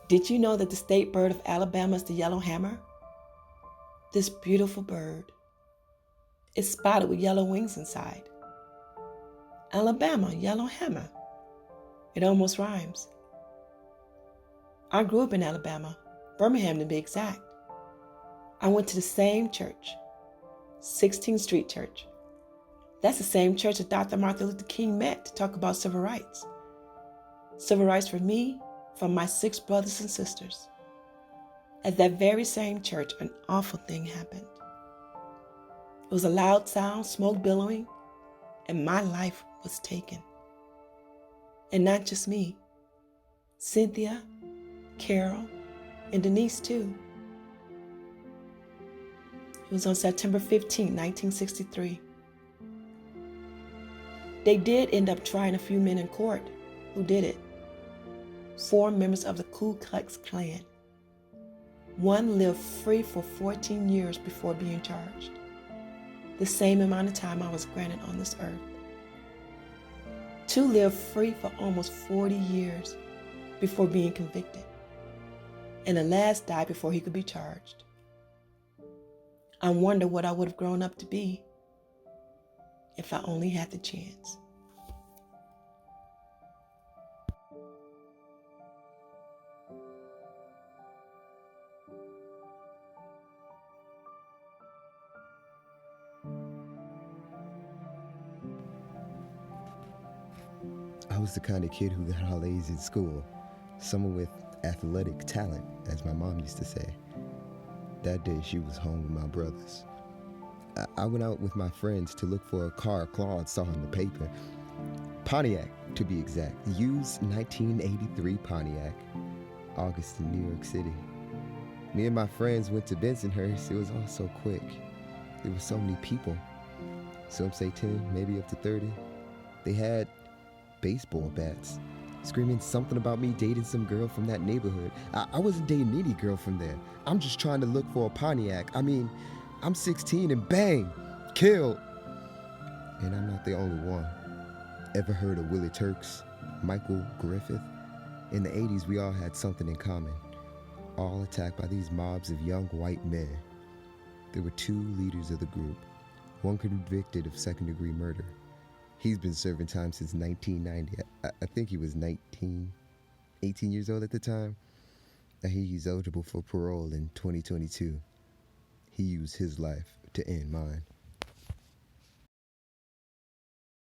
Did you know that the state bird of Alabama is the yellowhammer? This beautiful bird is spotted with yellow wings inside. Alabama, yellowhammer. It almost rhymes. I grew up in Alabama, Birmingham to be exact. I went to the same church, 16th Street Church. That's the same church that Dr. Martin Luther King met to talk about civil rights. Civil rights for me, for my 6 brothers and sisters. At that very same church, an awful thing happened. It was a loud sound, smoke billowing, and my life was taken. And not just me. Cynthia, Carol, and Denise too. It was on September 15, 1963. They did end up trying a few men in court who did it. 4 members of the Ku Klux Klan. One lived free for 14 years before being charged. The same amount of time I was granted on this earth. 2 lived free for almost 40 years before being convicted. And the last died before he could be charged. I wonder what I would have grown up to be if I only had the chance. I was the kind of kid who got all A's in school. Someone with athletic talent, as my mom used to say. That day she was home with my brothers. I went out with my friends to look for a car Claude saw in the paper. Pontiac, to be exact. Used 1983 Pontiac. August in New York City. Me and my friends went to Bensonhurst. It was all so quick. There were so many people. Some say 10, maybe up to 30. They had baseball bats, screaming something about me dating some girl from that neighborhood. I wasn't dating any girl from there. I'm just trying to look for a Pontiac. I mean, I'm 16 and bang, killed. And I'm not the only one. Ever heard of Willie Turks, Michael Griffith? In the 80s, we all had something in common. All attacked by these mobs of young white men. There were 2 leaders of the group, one convicted of second-degree murder. He's been serving time since 1990. I think he was 18 years old at the time. He's eligible for parole in 2022. He used his life to end mine.